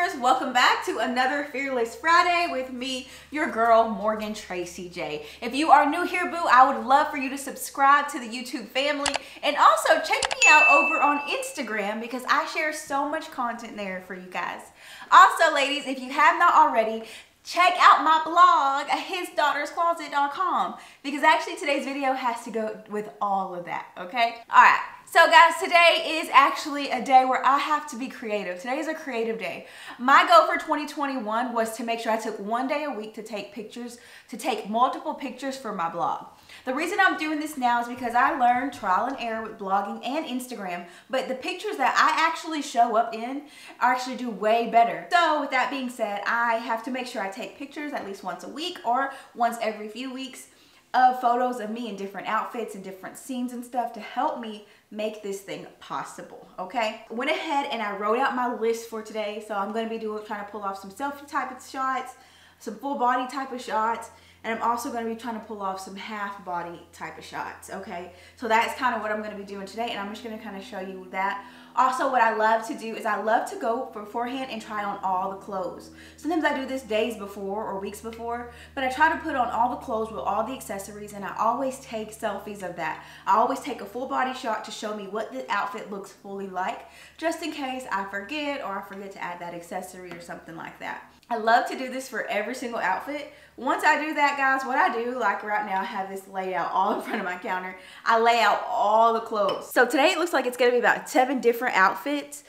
Instagrammers, welcome back to another Fearless Friday with me, your girl, Morgan Tracy J. If you are new here, boo, I would love for you to subscribe to the YouTube family and also check me out over on Instagram because I share so much content there for you guys. Also, ladies, if you have not already, check out my blog at hisdaughterscloset.com because actually today's video has to go with all of that, okay? All right. So guys, today is actually a day where I have to be creative. Today is a creative day. My goal for 2021 was to make sure I took one day a week to take pictures, to take multiple pictures for my blog. The reason I'm doing this now is because I learned trial and error with blogging and Instagram, but the pictures that I actually show up in actually do way better. So with that being said, I have to make sure I take pictures at least once a week or once every few weeks of photos of me in different outfits and different scenes and stuff to help me make this thing possible, okay? Went ahead and I wrote out my list for today. So I'm gonna be trying to pull off some selfie type of shots, some full body type of shots, and I'm also gonna be trying to pull off some half body type of shots, okay? So that's kind of what I'm gonna be doing today, and I'm just gonna kind of show you that. Also, what I love to do is I love to go beforehand and try on all the clothes. Sometimes I do this days before or weeks before, but I try to put on all the clothes with all the accessories, and I always take selfies of that. I always take a full body shot to show me what the outfit looks fully like, just in case I forget or I forget to add that accessory or something like that. I love to do this for every single outfit. Once I do that, guys, what I do, like right now, I have this laid out all in front of my counter. I lay out all the clothes. So today it looks like it's gonna be about 7 different outfits,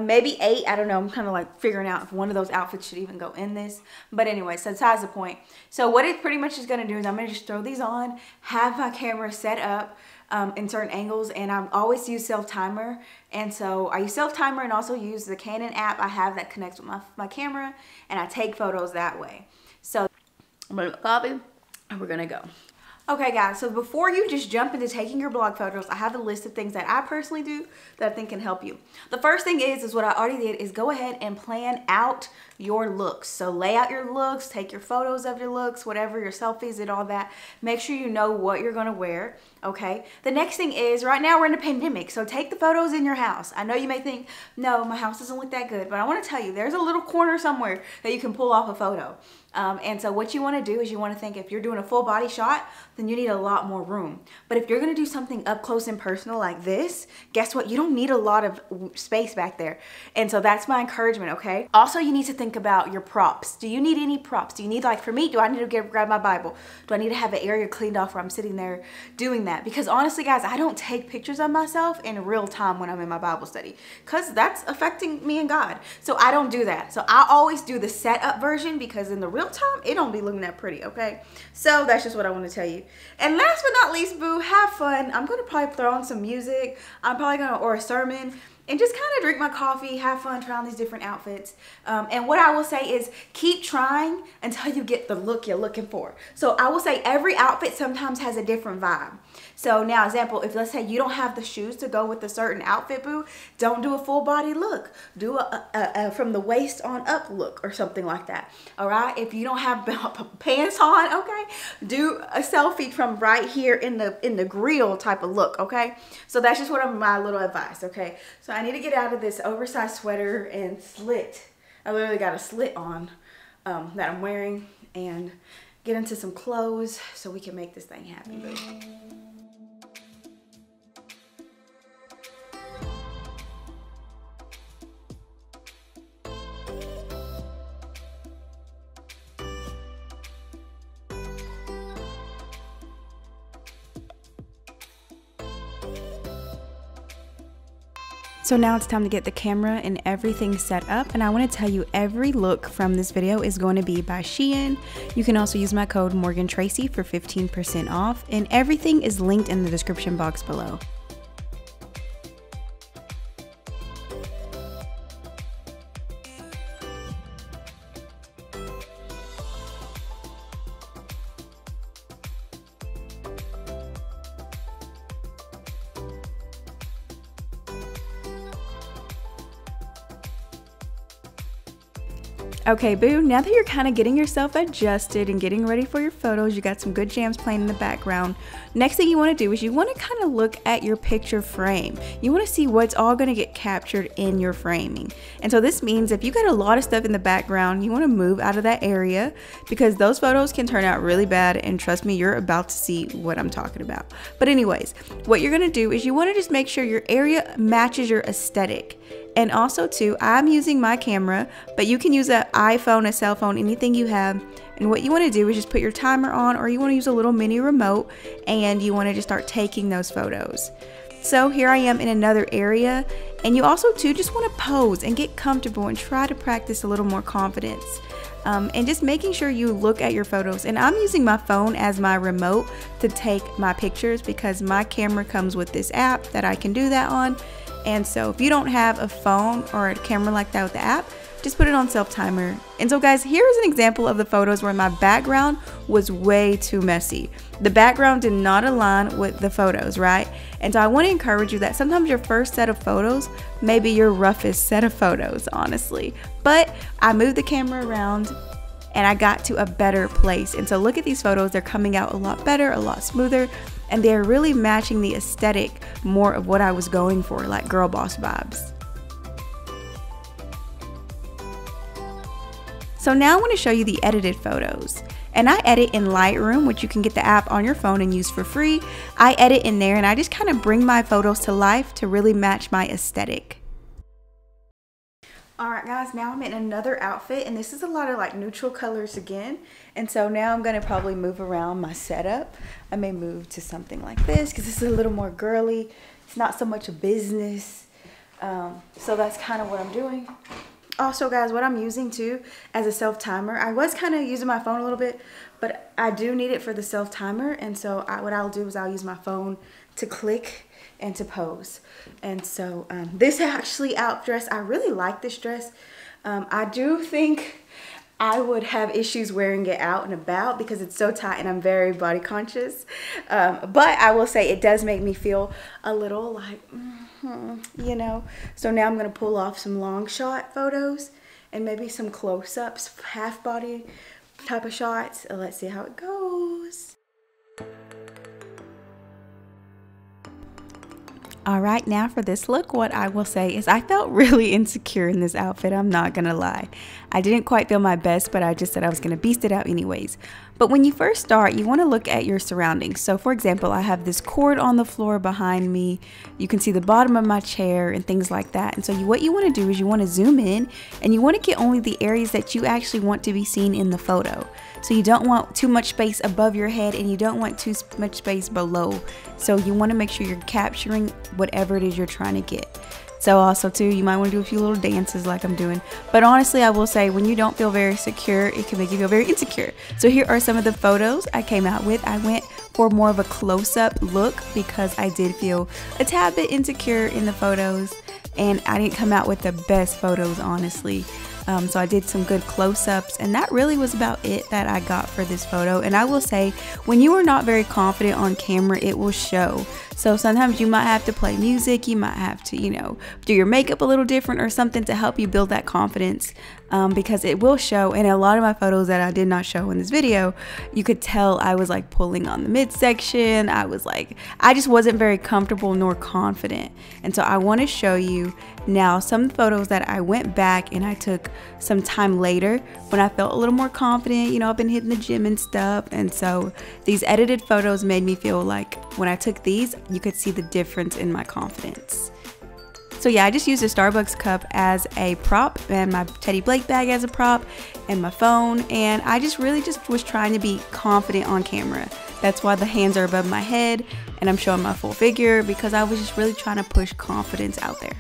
maybe 8, I don't know. I'm kind of like figuring out if one of those outfits should even go in this. But anyway, so besides the point. So what it pretty much is gonna do is I'm gonna just throw these on, have my camera set up in certain angles, and I always use self-timer. And so I use self-timer and also use the Canon app I have that connects with my camera, and I take photos that way. So I'm gonna copy and we're gonna go. Okay guys, so before you just jump into taking your blog photos, I have a list of things that I personally do that I think can help you. The first thing is what I already did is go ahead and plan out your looks. So lay out your looks, take your photos of your looks, whatever, your selfies and all that. Make sure you know what you're gonna wear, okay? The next thing is, right now we're in a pandemic, so take the photos in your house. I know you may think, no, my house doesn't look that good, but I wanna tell you, there's a little corner somewhere that you can pull off a photo. And so what you want to do is you want to think if you're doing a full body shot, then you need a lot more room. But if you're going to do something up close and personal like this, guess what? You don't need a lot of space back there. And so that's my encouragement, okay? Also, you need to think about your props. Do you need any props? Do you need, like for me, do I need to grab my Bible? Do I need to have an area cleaned off where I'm sitting there doing that? Because honestly, guys, I don't take pictures of myself in real time when I'm in my Bible study because that's affecting me and God. So I don't do that. So I always do the setup version because in the real time it don't be looking that pretty, okay? So that's just what I want to tell you. And last but not least, boo, have fun. I'm gonna probably throw on some music. I'm probably gonna, or a sermon, and just kind of drink my coffee, have fun, try on these different outfits. And what I will say is keep trying until you get the look you're looking for. So I will say every outfit sometimes has a different vibe. So now, example, if let's say you don't have the shoes to go with a certain outfit, boo, don't do a full body look. Do a from the waist on up look or something like that. All right. If you don't have pants on, okay, do a selfie from right here in the grill type of look. Okay. So that's just my little advice. Okay. So I need to get out of this oversized sweater and slit. I literally got a slit on that I'm wearing and get into some clothes so we can make this thing happen, boo. So now it's time to get the camera and everything set up, and I want to tell you every look from this video is going to be by Shein. You can also use my code MorganTracy for 15% off, and everything is linked in the description box below. Okay, boo, now that you're kind of getting yourself adjusted and getting ready for your photos, you got some good jams playing in the background. Next thing you want to do is you want to kind of look at your picture frame. You want to see what's all going to get captured in your framing. And so this means if you got a lot of stuff in the background, you want to move out of that area because those photos can turn out really bad, and trust me, you're about to see what I'm talking about. But anyways, what you're going to do is you want to just make sure your area matches your aesthetic. And also too, I'm using my camera, but you can use an iPhone, a cell phone, anything you have. And what you want to do is just put your timer on, or you want to use a little mini remote, and you want to just start taking those photos. So here I am in another area, and you also too just want to pose and get comfortable and try to practice a little more confidence. And just making sure you look at your photos. And I'm using my phone as my remote to take my pictures because my camera comes with this app that I can do that on. And so if you don't have a phone or a camera like that with the app, just put it on self timer. And so guys, here's an example of the photos where my background was way too messy. The background did not align with the photos, right? And so I want to encourage you that sometimes your first set of photos may be your roughest set of photos, honestly. But I moved the camera around and I got to a better place. And so look at these photos, they're coming out a lot better, a lot smoother, and they're really matching the aesthetic more of what I was going for, like girl boss vibes. So now I want to show you the edited photos. And I edit in Lightroom, which you can get the app on your phone and use for free. I edit in there and I just kind of bring my photos to life to really match my aesthetic. Alright guys, now I'm in another outfit, and this is a lot of like neutral colors again. And so now I'm going to probably move around my setup. I may move to something like this because this is a little more girly. It's not so much a business. So that's kind of what I'm doing. Also guys, what I'm using too as a self timer, I was kind of using my phone a little bit, but I do need it for the self timer. And so what I'll do is I'll use my phone to click and to pose. And so this actually dress, I really like this dress. I do think I would have issues wearing it out and about because it's so tight and I'm very body conscious. But I will say it does make me feel a little like, you know. So now I'm going to pull off some long shot photos and maybe some close-ups, half body type of shots. Let's see how it goes. Alright, now for this look, what I will say is I felt really insecure in this outfit, I'm not gonna lie. I didn't quite feel my best, but I just said I was gonna beast it out anyways. But when you first start, you want to look at your surroundings. So for example, I have this cord on the floor behind me. You can see the bottom of my chair and things like that. And so what you want to do is you want to zoom in and you want to get only the areas that you actually want to be seen in the photo. So you don't want too much space above your head and you don't want too much space below. So you want to make sure you're capturing whatever it is you're trying to get. So also too, you might want to do a few little dances like I'm doing. But honestly, I will say when you don't feel very secure, it can make you feel very insecure. So here are some of the photos I came out with. I went for more of a close-up look because I did feel a tad bit insecure in the photos. And I didn't come out with the best photos, honestly. So I did some good close-ups, and that really was about it that I got for this photo. And I will say, when you are not very confident on camera, it will show. So sometimes you might have to play music, you might have to, you know, do your makeup a little different or something to help you build that confidence, because it will show. And a lot of my photos that I did not show in this video, you could tell I was like pulling on the midsection. I just wasn't very comfortable nor confident. And so I want to show you now some photos that I went back and I took some time later when I felt a little more confident. You know, I've been hitting the gym and stuff, and so these edited photos made me feel like when I took these, you could see the difference in my confidence. So yeah, I just used a Starbucks cup as a prop and my Teddy Blake bag as a prop and my phone, and I just really was trying to be confident on camera. That's why the hands are above my head and I'm showing my full figure, because I was just really trying to push confidence out there.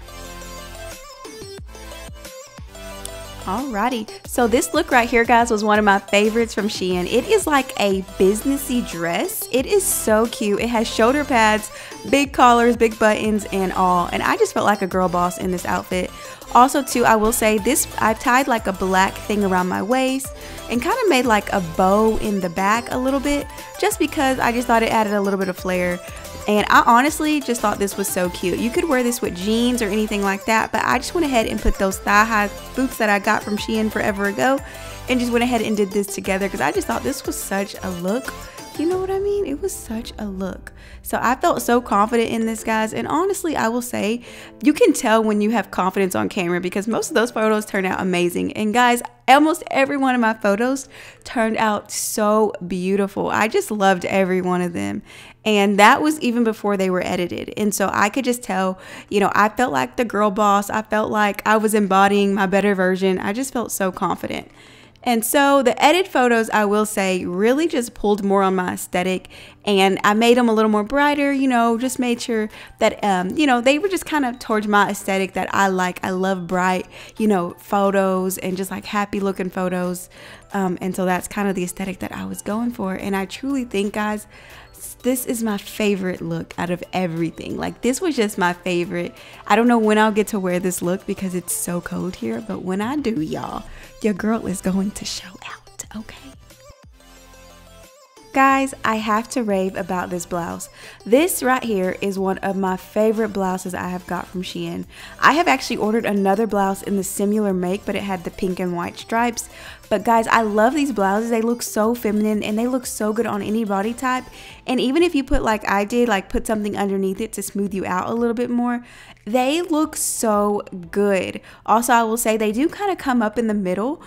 Alrighty, so this look right here, guys, was one of my favorites from Shein. It is like a businessy dress. It is so cute. It has shoulder pads, big collars, big buttons, and all. And I just felt like a girl boss in this outfit. Also, too, I will say this, I tied like a black thing around my waist and kind of made like a bow in the back a little bit, just because I just thought it added a little bit of flair. And I honestly just thought this was so cute. You could wear this with jeans or anything like that, but I just went ahead and put those thigh-high boots that I got from Shein forever ago and just went ahead and did this together because I just thought this was such a look. You know what I mean? It was such a look. So I felt so confident in this, guys. And honestly, I will say, you can tell when you have confidence on camera because most of those photos turned out amazing. And guys, almost every one of my photos turned out so beautiful. I just loved every one of them. And that was even before they were edited. And so I could just tell, you know, I felt like the girl boss. I felt like I was embodying my better version. I just felt so confident. And so the edit photos, I will say, really just pulled more on my aesthetic, and I made them a little more brighter, you know, just made sure that, you know, they were just kind of towards my aesthetic that I like. I love bright, you know, photos and just like happy looking photos. And so that's kind of the aesthetic that I was going for. And I truly think, guys, this is my favorite look out of everything. Like, this was just my favorite. I don't know when I'll get to wear this look because it's so cold here, but when I do, y'all, your girl is going to show out, okay? Guys, I have to rave about this blouse. This right here is one of my favorite blouses I have got from Shein. I have actually ordered another blouse in the similar make, but it had the pink and white stripes. But guys, I love these blouses. They look so feminine and they look so good on any body type. And even if you put, like I did, like put something underneath it to smooth you out a little bit more, they look so good. Also, I will say they do kind of come up in the middle.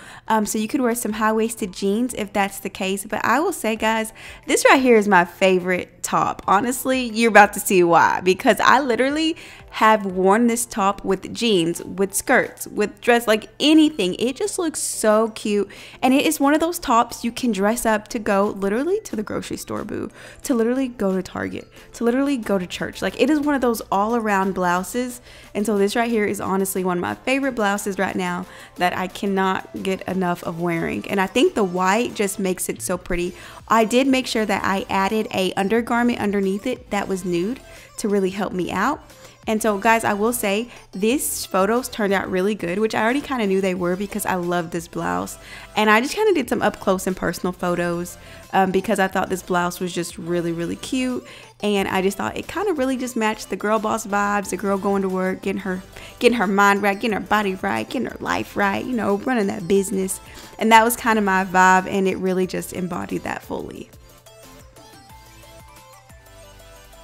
So you could wear some high-waisted jeans if that's the case. But I will say, guys, this right here is my favorite top. Honestly, you're about to see why. Because I literally have worn this top with jeans, with skirts, with dress, like anything. It just looks so cute. And it is one of those tops you can dress up to go literally to the grocery store, boo, to literally go to Target, to literally go to church. Like, it is one of those all-around blouses. And so this right here is honestly one of my favorite blouses right now that I cannot get enough of wearing. And I think the white just makes it so pretty. I did make sure that I added a undergarment underneath it that was nude to really help me out. And so, guys, I will say these photos turned out really good, which I already kind of knew they were because I love this blouse. And I just kind of did some up close and personal photos because I thought this blouse was just really, really cute. And I just thought it kind of really just matched the girl boss vibes, the girl going to work, getting her mind right, getting her body right, getting her life right, you know, running that business. And that was kind of my vibe, and it really just embodied that fully.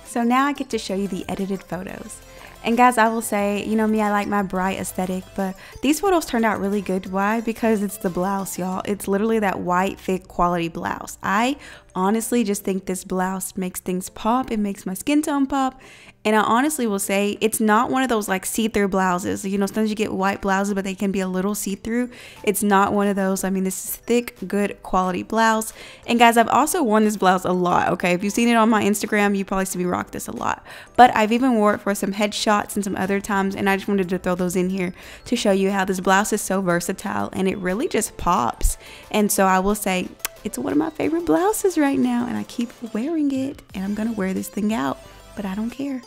So now I get to show you the edited photos. And guys, I will say, you know me, I like my bright aesthetic, but these photos turned out really good. Why? Because it's the blouse, y'all. It's literally that white, thick quality blouse. I honestly just think this blouse makes things pop. It makes my skin tone pop. And I honestly will say it's not one of those like see-through blouses. You know, sometimes you get white blouses, but they can be a little see-through. It's not one of those. I mean, this is thick, good quality blouse. And guys, I've also worn this blouse a lot, okay? If you've seen it on my Instagram, you probably see me rock this a lot. But I've even wore it for some headshots and some other times, and I just wanted to throw those in here to show you how this blouse is so versatile and it really just pops. And so I will say it's one of my favorite blouses right now, and I keep wearing it, and I'm gonna wear this thing out, but I don't care.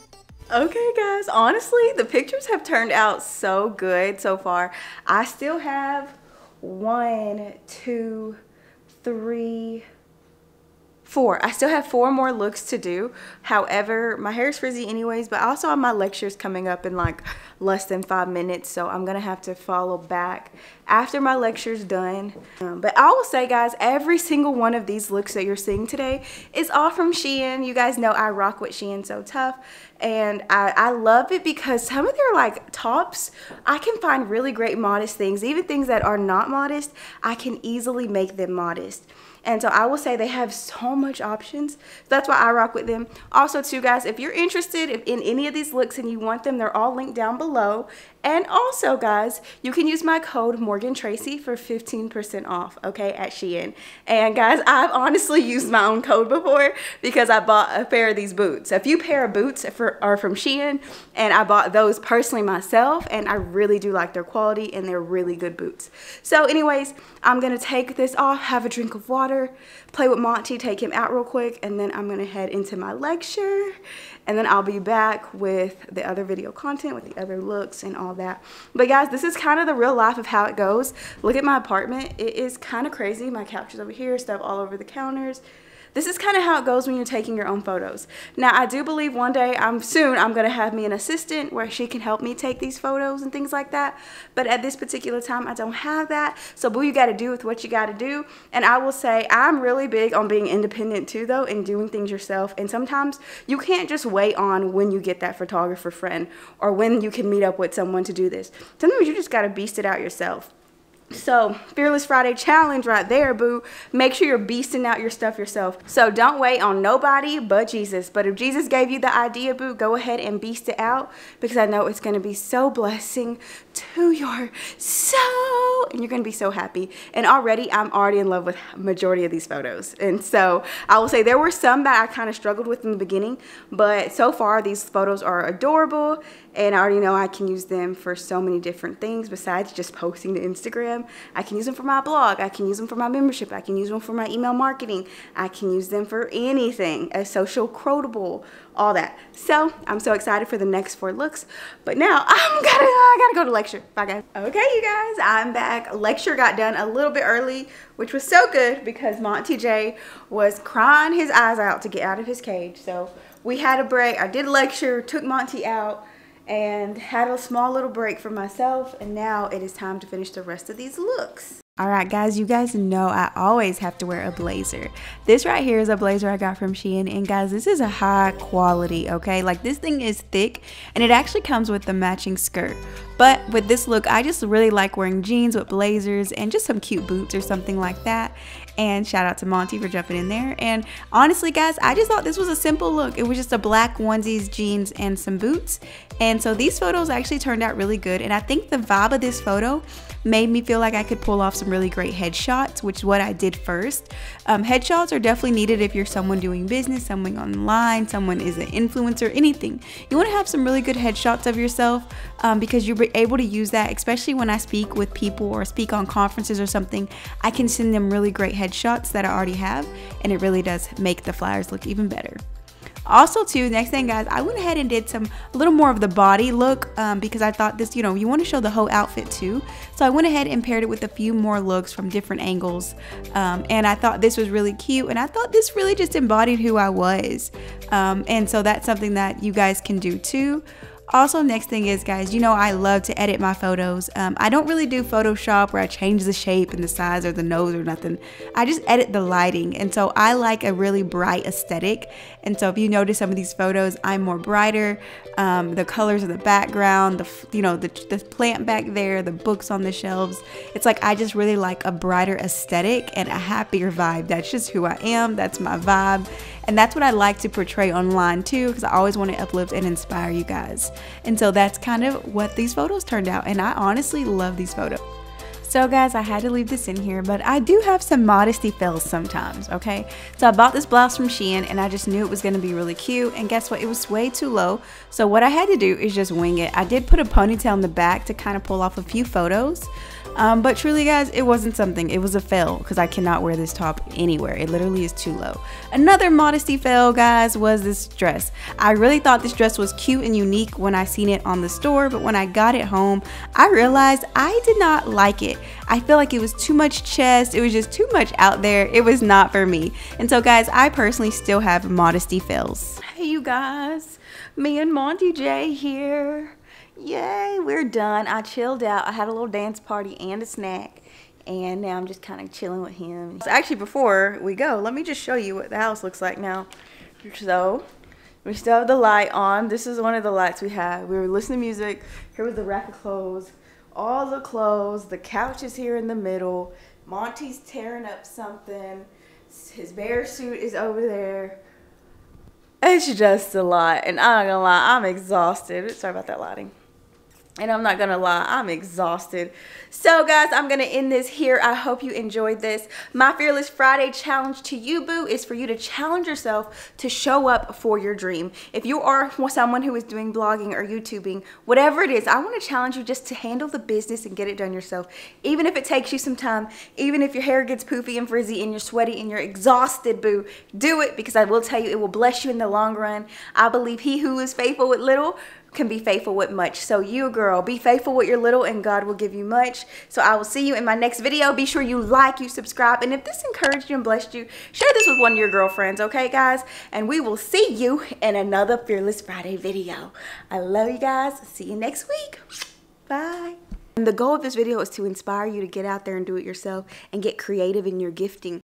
Okay, guys, honestly, the pictures have turned out so good so far. I still have 1, 2, 3, 4. I still have 4 more looks to do. However, my hair is frizzy anyways, but I also have my lectures coming up in like less than 5 minutes, so I'm gonna have to follow back after my lecture's done. But I will say, guys, every single one of these looks that you're seeing today is all from Shein. You guys know I rock with Shein so tough, and I love it because some of their like tops, I can find really great modest things. Even things that are not modest, I can easily make them modest. And so I will say they have so much options. So that's why I rock with them. Also too, guys, if you're interested in any of these looks and you want them, they're all linked down below. And also, guys, you can use my code MorganTracy for 15% off, okay, at Shein. And guys, I've honestly used my own code before because I bought a pair of these boots. A few pair of boots are from Shein, and I bought those personally myself, and I really do like their quality, and they're really good boots. So anyways, I'm gonna take this off, have a drink of water, play with Monty, take him out real quick, and then I'm gonna head into my lecture, and then I'll be back with the other video content, with the other looks and all that. But guys, this is kind of the real life of how it goes. Look at my apartment. It is kind of crazy. My couch is over here, stuff all over the counters. this is kind of how it goes when you're taking your own photos. Now, I do believe one day, soon, I'm going to have me an assistant where she can help me take these photos and things like that. But at this particular time, I don't have that. So, boo, you got to do with what you got to do. And I will say, I'm really big on being independent too, though, and doing things yourself. And sometimes you can't just wait on when you get that photographer friend or when you can meet up with someone to do this. Sometimes you just got to beast it out yourself. So, Fearless Friday challenge right there, boo. Make sure you're beasting out your stuff yourself. So, don't wait on nobody but Jesus. But if Jesus gave you the idea, boo, go ahead and beast it out, because I know it's going to be so blessing to your soul. And you're going to be so happy. And already, I'm already in love with majority of these photos. And so, I will say there were some that I kind of struggled with in the beginning. But so far, these photos are adorable. And I already know I can use them for so many different things besides just posting to Instagram. I can use them for my blog. I can use them for my membership. I can use them for my email marketing. I can use them for anything, a social quotable, all that. So I'm so excited for the next 4 looks. But now I gotta go to lecture. Bye, guys. Okay, you guys, I'm back. Lecture got done a little bit early, which was so good because Monty J was crying his eyes out to get out of his cage. So we had a break. I did lecture, took Monty out, and had a small little break for myself, and now it is time to finish the rest of these looks. Alright guys, you guys know I always have to wear a blazer. This right here is a blazer I got from Shein, and guys, this is a high quality, okay? Like, this thing is thick, and it actually comes with the matching skirt. But with this look, I just really like wearing jeans with blazers and just some cute boots or something like that. And shout out to Monty for jumping in there. And honestly, guys, I just thought this was a simple look. It was just a black onesies, jeans, and some boots. And so these photos actually turned out really good. And I think the vibe of this photo made me feel like I could pull off some really great headshots, which is what I did first. Headshots are definitely needed if you're someone doing business, someone online, someone is an influencer, anything. You want to have some really good headshots of yourself because you're able to use that, especially when I speak with people or speak on conferences or something. I can send them really great headshots that I already have, and it really does make the flyers look even better. Also too, next thing guys, I went ahead and did a little more of the body look because I thought this, you know, you want to show the whole outfit too. So I went ahead and paired it with a few more looks from different angles. And I thought this was really cute, and I thought this really just embodied who I was. And so that's something that you guys can do too. Also, next thing is, guys, you know I love to edit my photos. I don't really do Photoshop where I change the shape and the size or the nose or nothing. I just edit the lighting, and so I like a really bright aesthetic. And so if you notice some of these photos, I'm more brighter. The colors of the background, the plant back there, the books on the shelves. It's like I just really like a brighter aesthetic and a happier vibe. That's just who I am. That's my vibe. And that's what I like to portray online too, because I always want to uplift and inspire you guys. And so that's kind of what these photos turned out. And I honestly love these photos. So guys, I had to leave this in here, but I do have some modesty fails sometimes, okay? So I bought this blouse from Shein, and I just knew it was going to be really cute, and guess what? It was way too low. So what I had to do is just wing it. I did put a ponytail in the back to kind of pull off a few photos. But truly guys, it wasn't something. It was a fail because I cannot wear this top anywhere. It literally is too low. Another modesty fail, guys, was this dress. I really thought this dress was cute and unique when I seen it on the store, but when I got it home, I realized I did not like it. I feel like it was too much chest. It was just too much out there. It was not for me. And so guys, I personally still have modesty fails. Hey you guys, me and Monty J here. Yay, we're done. I chilled out. I had a little dance party and a snack, and now I'm just kind of chilling with him. So actually, before we go, let me just show you what the house looks like now. So we still have the light on. This is one of the lights we had. We were listening to music. Here was the rack of clothes, all the clothes. The couch is here in the middle. Monty's tearing up something. His bear suit is over there. It's just a lot, and I'm not gonna lie, I'm exhausted. Sorry about that lighting. And I'm not gonna lie, I'm exhausted. So guys, I'm gonna end this here. I hope you enjoyed this. My Fearless Friday challenge to you, boo, is for you to challenge yourself to show up for your dream. If you are someone who is doing blogging or YouTubing, whatever it is, I wanna challenge you just to handle the business and get it done yourself. Even if it takes you some time, even if your hair gets poofy and frizzy and you're sweaty and you're exhausted, boo, do it, because I will tell you, it will bless you in the long run. I believe he who is faithful with little can be faithful with much. So you, girl, be faithful with your little and God will give you much. So I will see you in my next video. Be sure you like, you subscribe, and if this encouraged you and blessed you, share this with one of your girlfriends, okay, guys? And we will see you in another Fearless Friday video. I love you guys. See you next week. Bye. And the goal of this video is to inspire you to get out there and do it yourself and get creative in your gifting.